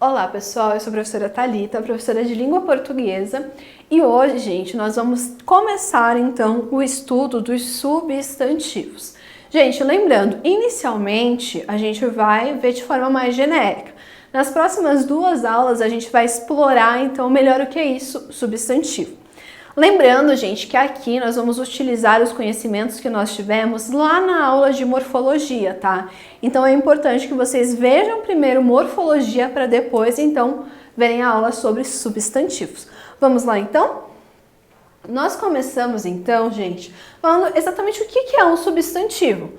Olá pessoal, eu sou a professora Thalita, professora de língua portuguesa, e hoje, gente, nós vamos começar então o estudo dos substantivos. Gente, lembrando, inicialmente a gente vai ver de forma mais genérica. Nas próximas duas aulas a gente vai explorar então melhor o que é isso, substantivo. Lembrando, gente, que aqui nós vamos utilizar os conhecimentos que nós tivemos lá na aula de morfologia, tá? Então é importante que vocês vejam primeiro morfologia para depois, então, verem a aula sobre substantivos. Vamos lá, então? Nós começamos, então, gente, falando exatamente o que é um substantivo.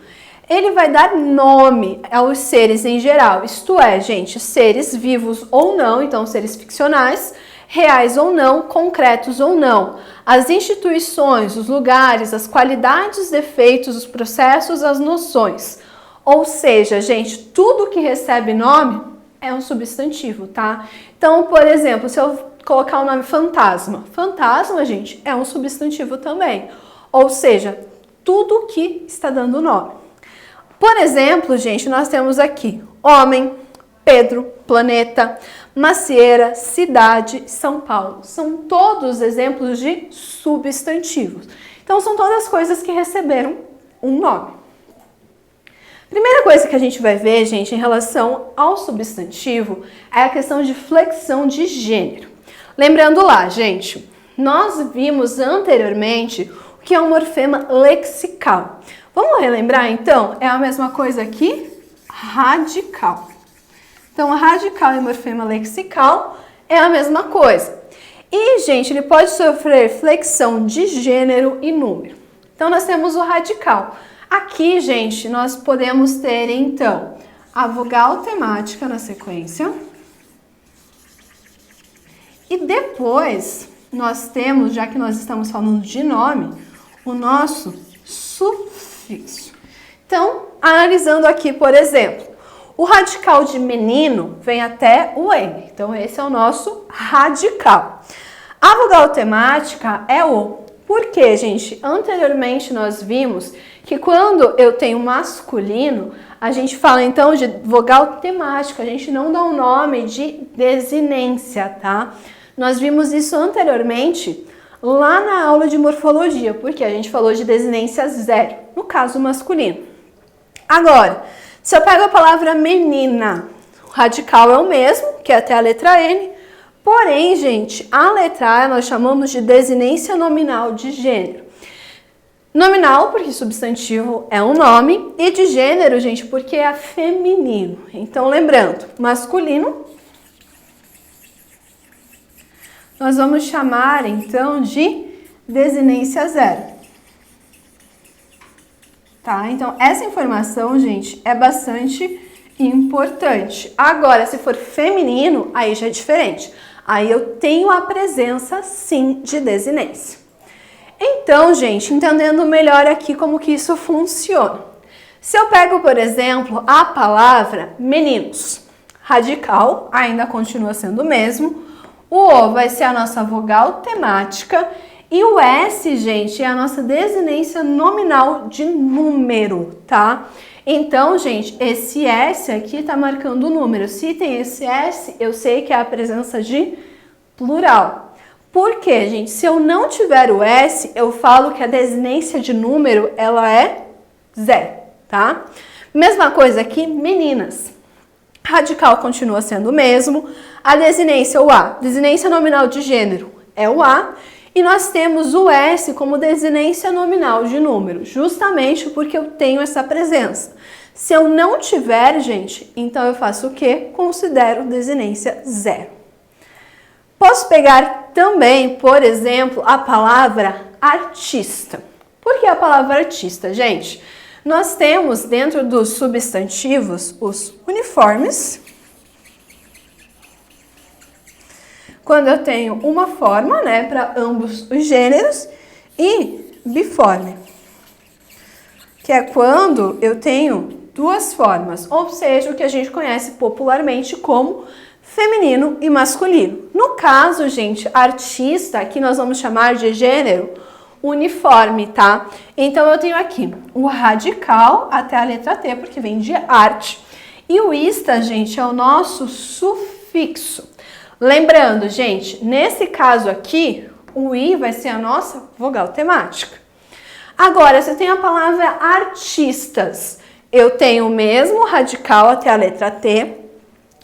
Ele vai dar nome aos seres em geral, isto é, gente, seres vivos ou não, então seres ficcionais, reais ou não, concretos ou não, as instituições, os lugares, as qualidades, defeitos, os processos, as noções. Ou seja, gente, tudo que recebe nome é um substantivo, tá? Então, por exemplo, se eu colocar o nome fantasma, fantasma, gente, é um substantivo também. Ou seja, tudo que está dando nome. Por exemplo, gente, nós temos aqui homem, Pedro, planeta, macieira, cidade, São Paulo. São todos exemplos de substantivos. Então, são todas coisas que receberam um nome. Primeira coisa que a gente vai ver, gente, em relação ao substantivo é a questão de flexão de gênero. Lembrando lá, gente, nós vimos anteriormente o que é um morfema lexical. Vamos relembrar, então? É a mesma coisa aqui, radical. Então, radical e morfema lexical é a mesma coisa. E, gente, ele pode sofrer flexão de gênero e número. Então, nós temos o radical. Aqui, gente, nós podemos ter, então, a vogal temática na sequência. E depois, nós temos, já que nós estamos falando de nome, o nosso sufixo. Então, analisando aqui, por exemplo, o radical de menino vem até o N. Então, esse é o nosso radical. A vogal temática é o. Por quê, gente? Anteriormente, nós vimos que quando eu tenho masculino, a gente fala, então, de vogal temática. A gente não dá um nome de desinência, tá? Nós vimos isso anteriormente lá na aula de morfologia, porque a gente falou de desinência zero, no caso masculino. Agora, se eu pego a palavra menina, o radical é o mesmo, que é até a letra N, porém, gente, a letra A nós chamamos de desinência nominal de gênero. Nominal, porque substantivo é um nome, e de gênero, gente, porque é feminino. Então, lembrando, masculino, nós vamos chamar, então, de desinência zero. Tá? Então, essa informação, gente, é bastante importante. Agora, se for feminino, aí já é diferente. Aí eu tenho a presença, sim, de desinência. Então, gente, entendendo melhor aqui como que isso funciona. Se eu pego, por exemplo, a palavra meninos, radical ainda continua sendo o mesmo. O O vai ser a nossa vogal temática. E o S, gente, é a nossa desinência nominal de número, tá? Então, gente, esse S aqui tá marcando o número. Se tem esse S, eu sei que é a presença de plural. Por quê, gente? Se eu não tiver o S, eu falo que a desinência de número, ela é zero, tá? Mesma coisa aqui, meninas. Radical continua sendo o mesmo. A desinência, o A. Desinência nominal de gênero é o A. E nós temos o S como desinência nominal de número, justamente porque eu tenho essa presença. Se eu não tiver, gente, então eu faço o quê? Considero desinência zero. Posso pegar também, por exemplo, a palavra artista. Por que a palavra artista, gente? Nós temos dentro dos substantivos os uniformes. Quando eu tenho uma forma, né, para ambos os gêneros, e biforme, que é quando eu tenho duas formas, ou seja, o que a gente conhece popularmente como feminino e masculino. No caso, gente, artista, aqui nós vamos chamar de gênero uniforme, tá? Então, eu tenho aqui o radical até a letra T, porque vem de arte. E o ista, gente, é o nosso sufixo. sufixo. Lembrando, gente, nesse caso aqui, o I vai ser a nossa vogal temática. Agora, se eu tenho a palavra artistas, eu tenho o mesmo radical até a letra T.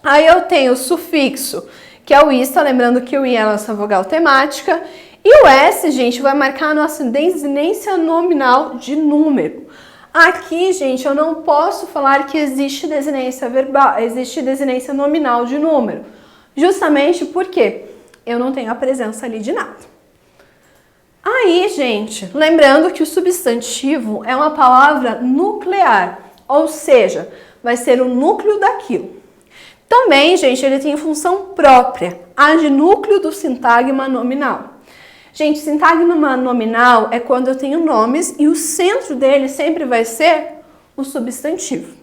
Aí eu tenho o sufixo, que é o ista, lembrando que o I é a nossa vogal temática. E o S, gente, vai marcar a nossa desinência nominal de número. Aqui, gente, eu não posso falar que existe desinência verbal, existe desinência nominal de número. Justamente porque eu não tenho a presença ali de nada. Aí, gente, lembrando que o substantivo é uma palavra nuclear, ou seja, vai ser o núcleo daquilo. Também, gente, ele tem função própria, a de núcleo do sintagma nominal. Gente, sintagma nominal é quando eu tenho nomes e o centro dele sempre vai ser o substantivo.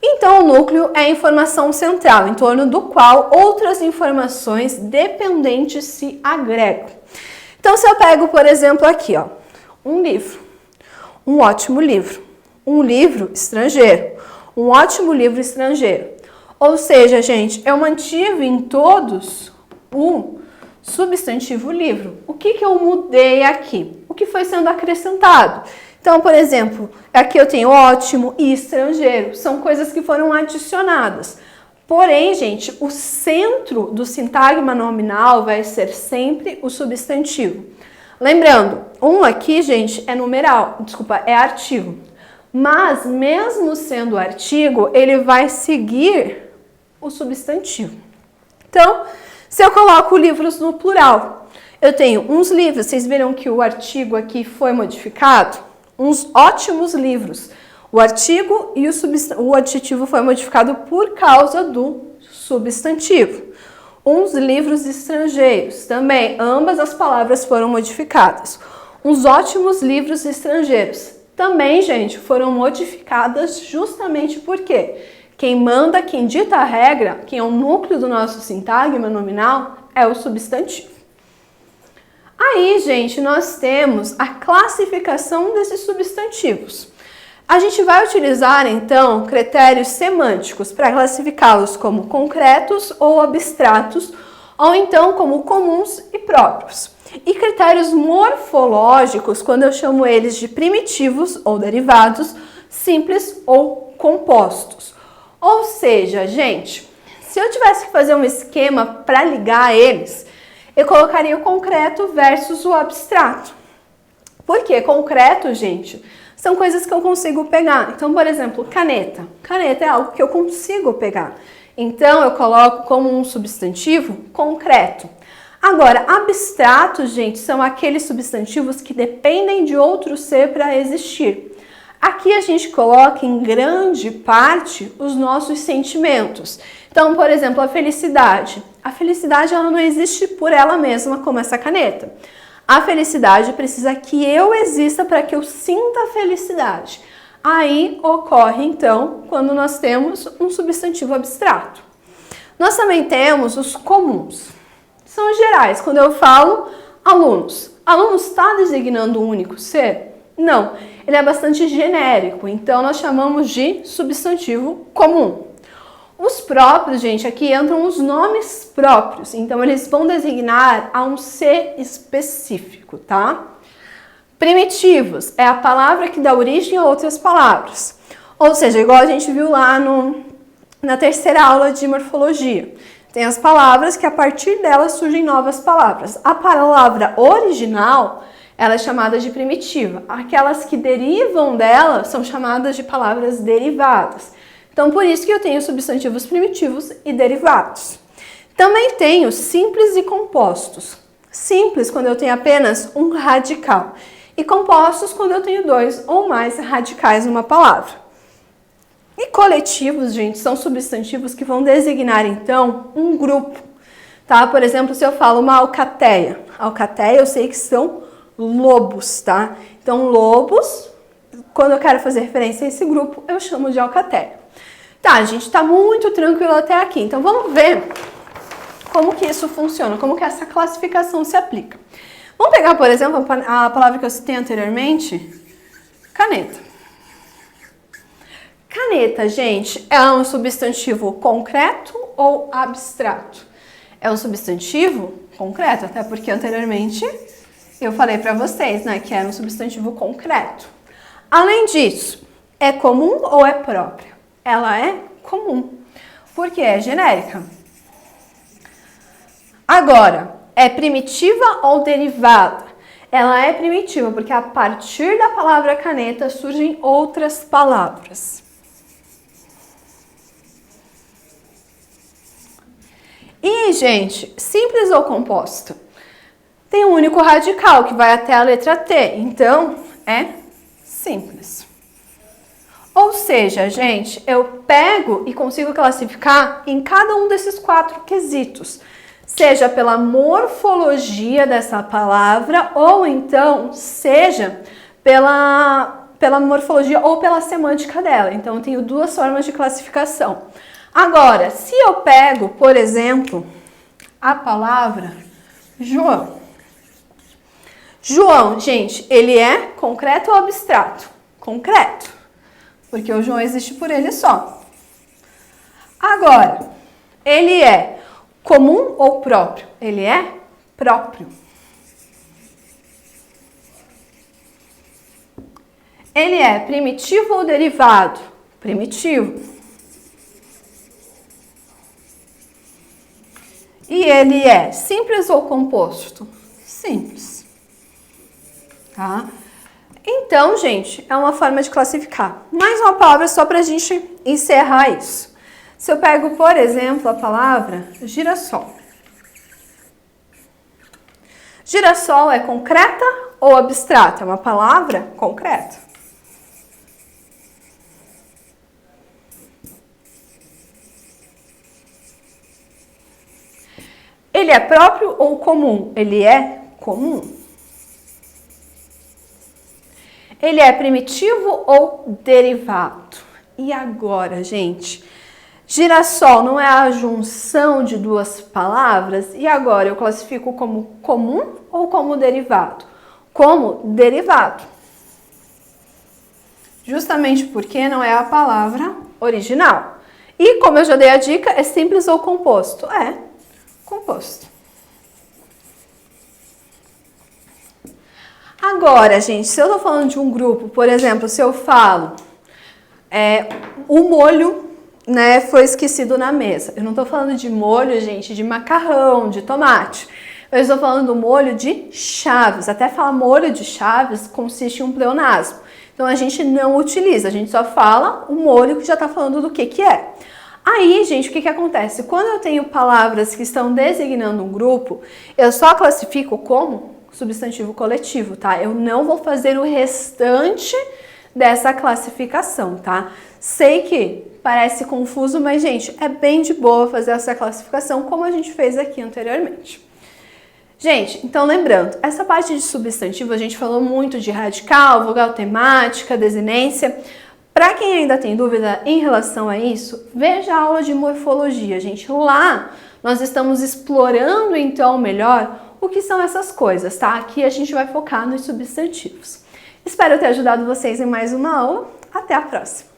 Então, o núcleo é a informação central, em torno do qual outras informações dependentes se agregam. Então, se eu pego, por exemplo, aqui, ó, um livro, um ótimo livro, um livro estrangeiro, um ótimo livro estrangeiro. Ou seja, gente, eu mantive em todos o substantivo livro. O que eu mudei aqui? O que foi sendo acrescentado? Então, por exemplo, aqui eu tenho ótimo e estrangeiro. São coisas que foram adicionadas. Porém, gente, o centro do sintagma nominal vai ser sempre o substantivo. Lembrando, um aqui, gente, é numeral, desculpa, é artigo. Mas, mesmo sendo artigo, ele vai seguir o substantivo. Então, se eu coloco livros no plural, eu tenho uns livros, vocês viram que o artigo aqui foi modificado? Uns ótimos livros. O artigo e o adjetivo foi modificado por causa do substantivo. Uns livros estrangeiros, também, ambas as palavras foram modificadas. Uns ótimos livros estrangeiros, também, gente, foram modificadas justamente porque quem manda, quem dita a regra, quem é o núcleo do nosso sintagma nominal, é o substantivo. Aí, gente, nós temos a classificação desses substantivos. A gente vai utilizar, então, critérios semânticos para classificá-los como concretos ou abstratos, ou então como comuns e próprios. E critérios morfológicos, quando eu chamo eles de primitivos ou derivados, simples ou compostos. Ou seja, gente, se eu tivesse que fazer um esquema para ligar eles, eu colocaria o concreto versus o abstrato. Por quê? Concreto, gente, são coisas que eu consigo pegar. Então, por exemplo, caneta. Caneta é algo que eu consigo pegar. Então, eu coloco como um substantivo concreto. Agora, abstratos, gente, são aqueles substantivos que dependem de outro ser para existir. Aqui a gente coloca em grande parte os nossos sentimentos. Então, por exemplo, a felicidade. A felicidade ela não existe por ela mesma como essa caneta. A felicidade precisa que eu exista para que eu sinta a felicidade. Aí ocorre, então, quando nós temos um substantivo abstrato. Nós também temos os comuns. São os gerais. Quando eu falo alunos, alunos está designando um único ser? Não, ele é bastante genérico, então nós chamamos de substantivo comum. Os próprios, gente, aqui entram os nomes próprios, então eles vão designar a um ser específico, tá? Primitivos é a palavra que dá origem a outras palavras, ou seja, igual a gente viu lá na terceira aula de morfologia. Tem as palavras que a partir delas surgem novas palavras. A palavra original ela é chamada de primitiva. Aquelas que derivam dela são chamadas de palavras derivadas. Então, por isso que eu tenho substantivos primitivos e derivados. Também tenho simples e compostos. Simples, quando eu tenho apenas um radical. E compostos, quando eu tenho dois ou mais radicais numa palavra. E coletivos, gente, são substantivos que vão designar, então, um grupo. Tá? Por exemplo, se eu falo uma alcateia. Alcateia, eu sei que são lobos, tá? Então, lobos, quando eu quero fazer referência a esse grupo, eu chamo de alcateia. Tá, gente, tá muito tranquilo até aqui. Então, vamos ver como que isso funciona, como que essa classificação se aplica. Vamos pegar, por exemplo, a palavra que eu citei anteriormente, caneta. Caneta, gente, é um substantivo concreto ou abstrato? É um substantivo concreto, até porque anteriormente eu falei para vocês, né, que era um substantivo concreto. Além disso, é comum ou é própria? Ela é comum, porque é genérica. Agora, é primitiva ou derivada? Ela é primitiva, porque a partir da palavra caneta surgem outras palavras. E, gente, simples ou composto? Tem um único radical que vai até a letra T, então é simples. Ou seja, gente, eu pego e consigo classificar em cada um desses 4 quesitos, seja pela morfologia dessa palavra ou então seja pela morfologia ou pela semântica dela. Então, eu tenho 2 formas de classificação. Agora, se eu pego, por exemplo, a palavra João. João, gente, ele é concreto ou abstrato? Concreto, porque o João existe por ele só. Agora, ele é comum ou próprio? Ele é próprio. Ele é primitivo ou derivado? Primitivo. E ele é simples ou composto? Simples. Tá? Então, gente, é uma forma de classificar. Mais uma palavra só para a gente encerrar isso. Se eu pego, por exemplo, a palavra girassol. Girassol é concreta ou abstrata? É uma palavra concreta. Ele é próprio ou comum? Ele é comum. Ele é primitivo ou derivado? E agora, gente? Girassol não é a junção de 2 palavras? E agora, eu classifico como comum ou como derivado? Como derivado. Justamente porque não é a palavra original. E como eu já dei a dica, é simples ou composto? É composto. Agora, gente, se eu tô falando de um grupo, por exemplo, se eu falo o molho, né, foi esquecido na mesa. Eu não tô falando de molho, gente, de macarrão, de tomate. Eu estou falando do molho de chaves. Até falar molho de chaves consiste em um pleonasmo. Então, a gente não utiliza, a gente só fala o molho que já tá falando do que é. Aí, gente, o que acontece? Quando eu tenho palavras que estão designando um grupo, eu só classifico como substantivo coletivo, tá? Eu não vou fazer o restante dessa classificação, tá? Sei que parece confuso, mas, gente, é bem de boa fazer essa classificação como a gente fez aqui anteriormente. Gente, então lembrando, essa parte de substantivo a gente falou muito de radical, vogal temática, desinência. Para quem ainda tem dúvida em relação a isso, veja a aula de morfologia, gente. Lá nós estamos explorando então melhor o que são essas coisas, tá? Aqui a gente vai focar nos substantivos. Espero ter ajudado vocês em mais uma aula. Até a próxima!